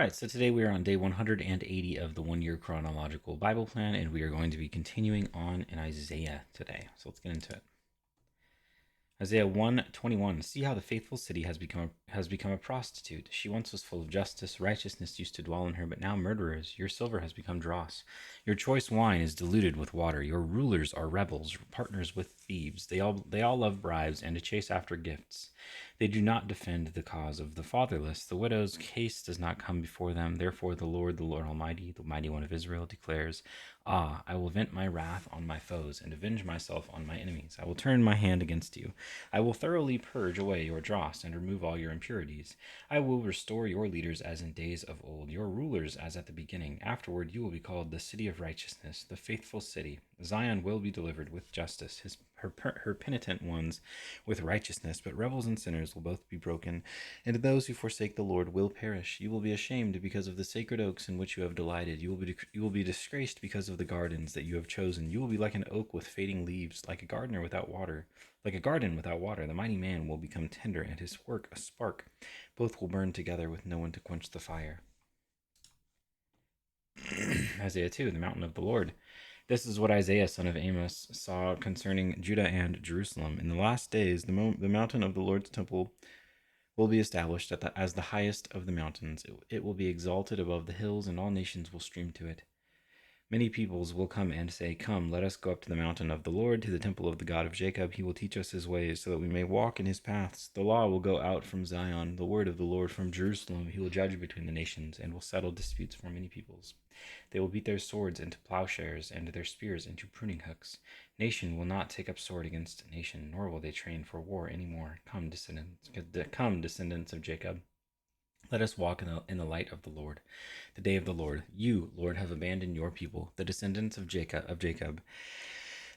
right, so today we are on day 180 of the 1 year chronological Bible plan, and we are going to be continuing on in Isaiah today. So let's get into it. Isaiah 1:21. See how the faithful city has become a prostitute. She once was full of justice, righteousness used to dwell in her, but now murderers. Your silver has become dross. Your choice wine is diluted with water. Your rulers are rebels, partners with thieves. They all love bribes and to chase after gifts. They do not defend the cause of the fatherless. The widow's case does not come before them. Therefore the Lord Almighty, the mighty one of Israel, declares, Ah, I will vent my wrath on my foes and avenge myself on my enemies. I will turn my hand against you. I will thoroughly purge away your dross and remove all your impurities. I will restore your leaders as in days of old, your rulers as at the beginning. Afterward you will be called the city of righteousness, the faithful city. Zion will be delivered with justice, her penitent ones with righteousness, but rebels and sinners will both be broken, and those who forsake the Lord will perish. You will be ashamed because of the sacred oaks in which you have delighted. You will be disgraced because of the gardens that you have chosen. You will be like an oak with fading leaves, like a garden without water. The mighty man will become tender, and his work a spark. Both will burn together with no one to quench the fire. Isaiah 2, the mountain of the Lord. This is what Isaiah, son of Amos, saw concerning Judah and Jerusalem. In the last days, the mountain of the Lord's temple will be established as the highest of the mountains. It will be exalted above the hills, and all nations will stream to it. Many peoples will come and say, Come, let us go up to the mountain of the Lord, to the temple of the God of Jacob. He will teach us his ways, so that we may walk in his paths. The law will go out from Zion, the word of the Lord from Jerusalem. He will judge between the nations, and will settle disputes for many peoples. They will beat their swords into plowshares, and their spears into pruning hooks. Nation will not take up sword against nation, nor will they train for war any more. Come, descendants of Jacob. Let us walk in the light of the Lord, the day of the Lord. You, Lord, have abandoned your people, the descendants of Jacob.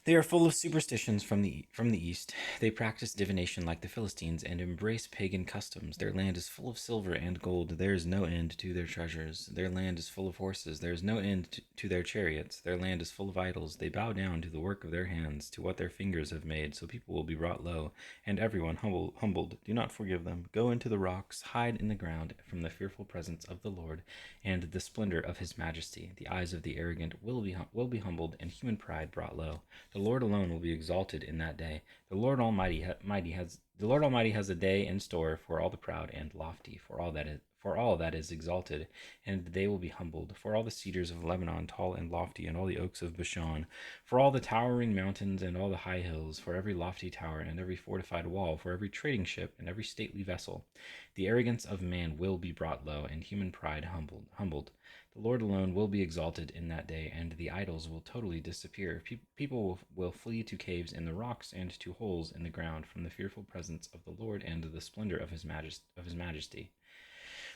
They are full of superstitions from the east. They practice divination like the Philistines and embrace pagan customs. Their land is full of silver and gold. There is no end to their treasures. Their land is full of horses. There is no end to their chariots. Their land is full of idols. They bow down to the work of their hands, to what their fingers have made. So people will be brought low, and everyone humbled. Do not forgive them. Go into the rocks, hide in the ground from the fearful presence of the Lord and the splendor of his majesty. The eyes of the arrogant will be humbled, and human pride brought low. The Lord alone will be exalted in that day. The Lord Almighty has a day in store for all the proud and lofty, for all that is exalted, and they will be humbled, for all the cedars of Lebanon tall and lofty, and all the oaks of Bashan, for all the towering mountains and all the high hills, for every lofty tower and every fortified wall, for every trading ship and every stately vessel. The arrogance of man will be brought low, and human pride humbled. The Lord alone will be exalted in that day, and the idols will totally disappear. People will flee to caves in the rocks and to holes in the ground from the fearful presence of the Lord and the splendor of his majesty.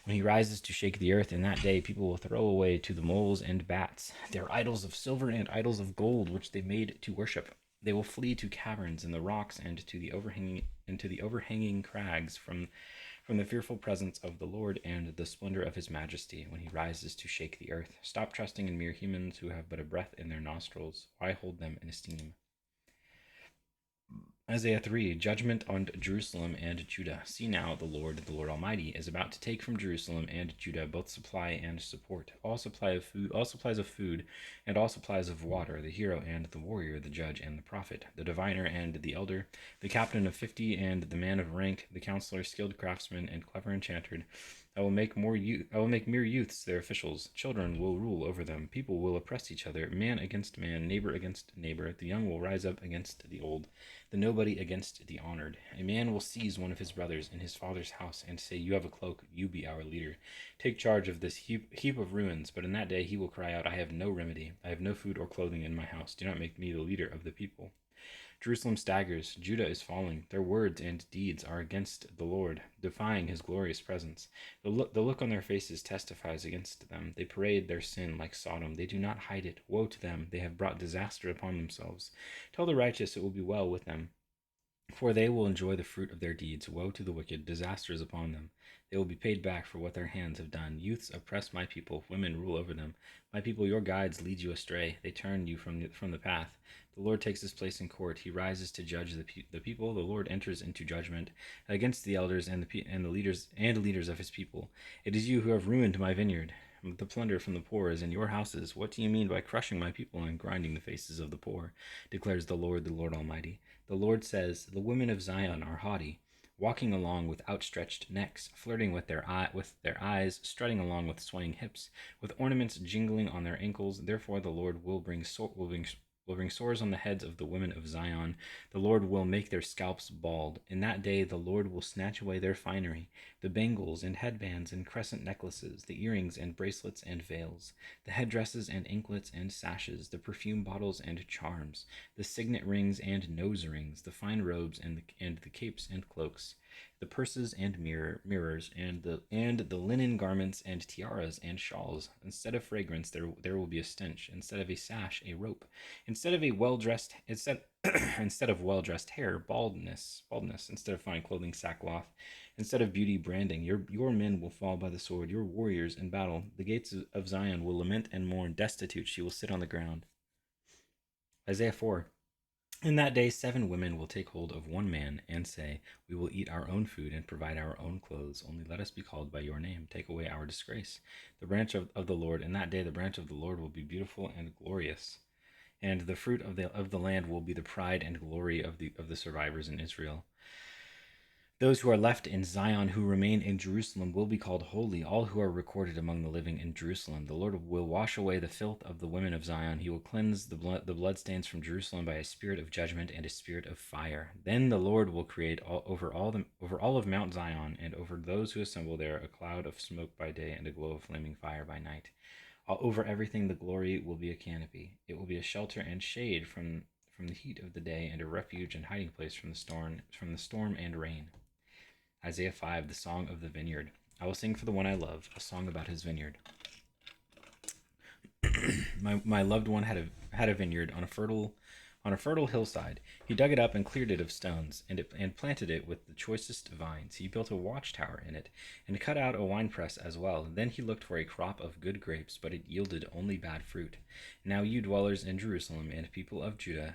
When he rises to shake the earth in that day, people will throw away to the moles and bats their idols of silver and idols of gold, which they made to worship. They will flee to caverns in the rocks and to the overhanging crags from the fearful presence of the Lord and the splendor of his majesty when he rises to shake the earth. Stop trusting in mere humans who have but a breath in their nostrils. Why hold them in esteem? Isaiah 3, Judgment on Jerusalem and Judah. See now, the Lord Almighty, is about to take from Jerusalem and Judah both supply and support, all supplies of food, and all supplies of water, the hero and the warrior, the judge and the prophet, the diviner and the elder, the captain of 50 and the man of rank, the counselor, skilled craftsman, and clever enchanter. I will make mere youths their officials. Children will rule over them. People will oppress each other, man against man, neighbor against neighbor. The young will rise up against the old, the nobody against the honored. A man will seize one of his brothers in his father's house and say, You have a cloak, you be our leader. Take charge of this heap of ruins. But in that day he will cry out, I have no remedy. I have no food or clothing in my house. Do not make me the leader of the people. Jerusalem staggers, Judah is falling. Their words and deeds are against the Lord, defying his glorious presence. The look on their faces testifies against them. They parade their sin like Sodom. They do not hide it. Woe to them. They have brought disaster upon themselves. Tell the righteous it will be well with them, for they will enjoy the fruit of their deeds. Woe to the wicked, disasters upon them. They will be paid back for what their hands have done. Youths oppress my people, women rule over them. My people, your guides, lead you astray. They turn you from the path. The Lord takes his place in court. He rises to judge the people. The Lord enters into judgment against the elders and the leaders of his people. It is you who have ruined my vineyard. The plunder from the poor is in your houses. What do you mean by crushing my people and grinding the faces of the poor? Declares the Lord Almighty. The Lord says, the women of Zion are haughty, walking along with outstretched necks, flirting with their eyes, strutting along with swaying hips, with ornaments jingling on their ankles. Therefore the Lord will bring sores on the heads of the women of Zion. The Lord will make their scalps bald. In that day the Lord will snatch away their finery, the bangles and headbands and crescent necklaces, the earrings and bracelets and veils, the headdresses and anklets and sashes, the perfume bottles and charms, the signet rings and nose rings, the fine robes and the capes and cloaks, the purses and mirrors, and the linen garments and tiaras and shawls. Instead of fragrance, there will be a stench. Instead of a sash, a rope. Instead of instead of well dressed hair, baldness. Instead of fine clothing, sackcloth. Instead of beauty, branding. Your men will fall by the sword, your warriors in battle. The gates of Zion will lament and mourn. Destitute, she will sit on the ground. Isaiah 4. In that day 7 women will take hold of one man and say, we will eat our own food and provide our own clothes. Only let us be called by your name. Take away our disgrace. The branch of the Lord. In that day the branch of the Lord will be beautiful and glorious, and the fruit of the land will be the pride and glory of the survivors in Israel. Those who are left in Zion, who remain in Jerusalem, will be called holy, all who are recorded among the living in Jerusalem. The Lord will wash away the filth of the women of Zion. He will cleanse the bloodstains from Jerusalem by a spirit of judgment and a spirit of fire. Then the Lord will create over all of Mount Zion and over those who assemble there a cloud of smoke by day and a glow of flaming fire by night. All over everything the glory will be a canopy. It will be a shelter and shade from the heat of the day, and a refuge and hiding place from the storm and rain. Isaiah 5, the Song of the Vineyard. I will sing for the one I love, a song about his vineyard. My loved one had a vineyard on a fertile hillside. He dug it up and cleared it of stones, and planted it with the choicest vines. He built a watchtower in it, and cut out a winepress as well. Then he looked for a crop of good grapes, but it yielded only bad fruit. Now you dwellers in Jerusalem and people of Judah,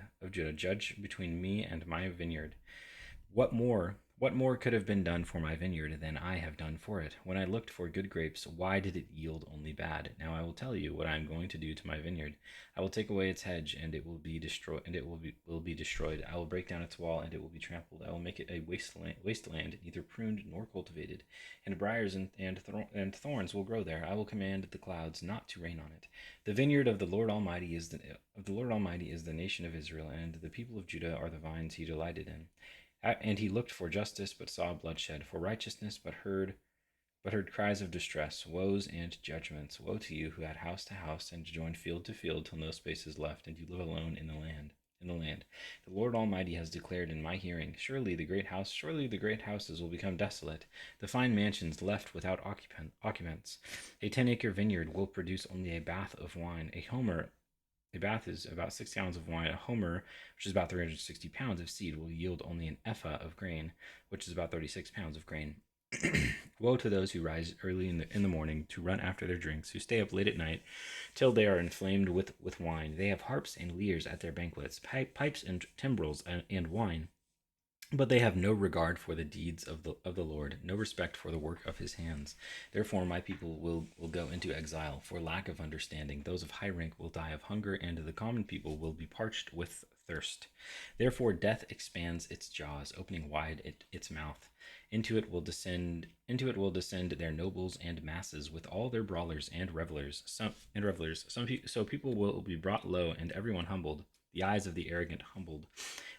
judge between me and my vineyard. What more could have been done for my vineyard than I have done for it? When I looked for good grapes, why did it yield only bad? Now I will tell you what I am going to do to my vineyard. I will take away its hedge, and it will be destroyed. I will break down its wall, and it will be trampled. I will make it a wasteland, neither pruned nor cultivated. And briars and thorns will grow there. I will command the clouds not to rain on it. The vineyard of the Lord Almighty is the nation of Israel, and the people of Judah are the vines he delighted in. And he looked for justice, but saw bloodshed, for righteousness, but heard cries of distress, woes and judgments. Woe to you who had house to house and joined field to field till no space is left, and you live alone in the land. The Lord Almighty has declared in my hearing, surely the great houses will become desolate, the fine mansions left without occupants. A 10-acre vineyard will produce only a bath of wine. A bath is about 6 gallons of wine. A homer, which is about 360 pounds of seed, will yield only an ephah of grain, which is about 36 pounds of grain. Woe to those who rise early in the morning to run after their drinks, who stay up late at night till they are inflamed with wine. They have harps and lyres at their banquets, pipes and timbrels and wine. But they have no regard for the deeds of the Lord, no respect for the work of his hands. Therefore my people will go into exile for lack of understanding. Those of high rank will die of hunger, and the common people will be parched with thirst. Therefore death expands its jaws, opening wide its mouth. Into it will descend their nobles and masses, with all their brawlers and revelers. So people will be brought low, and everyone humbled, the eyes of the arrogant humbled.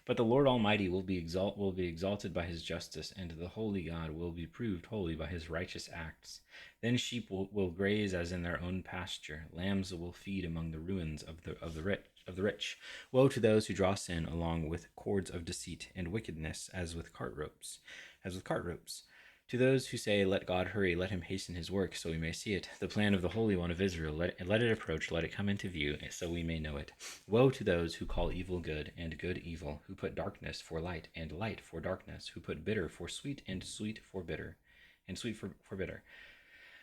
But the Lord Almighty will be exalted by his justice, and the holy God will be proved holy by his righteous acts. Then sheep will graze as in their own pasture. Lambs will feed among the ruins of the rich. Woe to those who draw sin along with cords of deceit, and wickedness as with cart ropes. To those who say, let God hurry, let him hasten his work, so we may see it, the plan of the Holy One of Israel, let it approach, let it come into view, so we may know it. Woe to those who call evil good, and good evil, who put darkness for light, and light for darkness, who put bitter for sweet, and sweet for bitter. and sweet for bitter.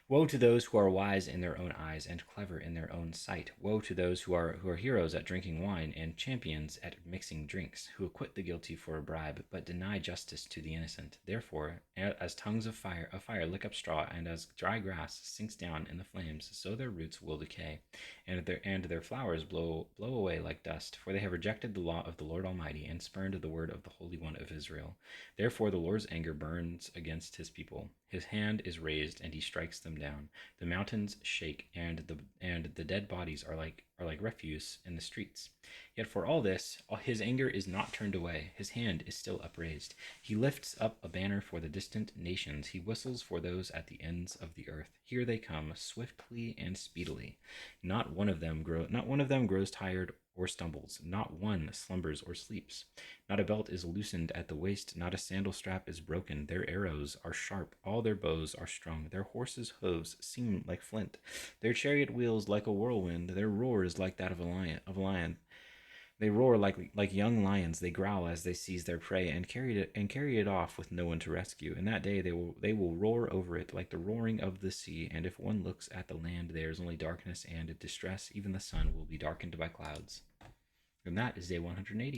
Woe to those who are wise in their own eyes and clever in their own sight. Woe to those who are heroes at drinking wine and champions at mixing drinks, who acquit the guilty for a bribe, but deny justice to the innocent. Therefore, as tongues of fire lick up straw, and as dry grass sinks down in the flames, so their roots will decay, and their flowers blow away like dust. For they have rejected the law of the Lord Almighty, and spurned the word of the Holy One of Israel. Therefore the Lord's anger burns against his people. His hand is raised, and he strikes them down. The mountains shake, and the dead bodies are like refuse in the streets. Yet for all this, his anger is not turned away. His hand is still upraised. He lifts up a banner for the distant nations. He whistles for those at the ends of the earth. Here they come, swiftly and speedily. Not one of them grows tired or stumbles. Not one slumbers or sleeps. Not a belt is loosened at the waist, not a sandal strap is broken. Their arrows are sharp, all their bows are strung. Their horses' hoofs seem like flint, their chariot wheels like a whirlwind. Their roar is like that of a lion. They roar like young lions. They growl as they seize their prey and carry it off with no one to rescue. In that day they will roar over it like the roaring of the sea. And if one looks at the land, there is only darkness and distress. Even the sun will be darkened by clouds. And that is day 180.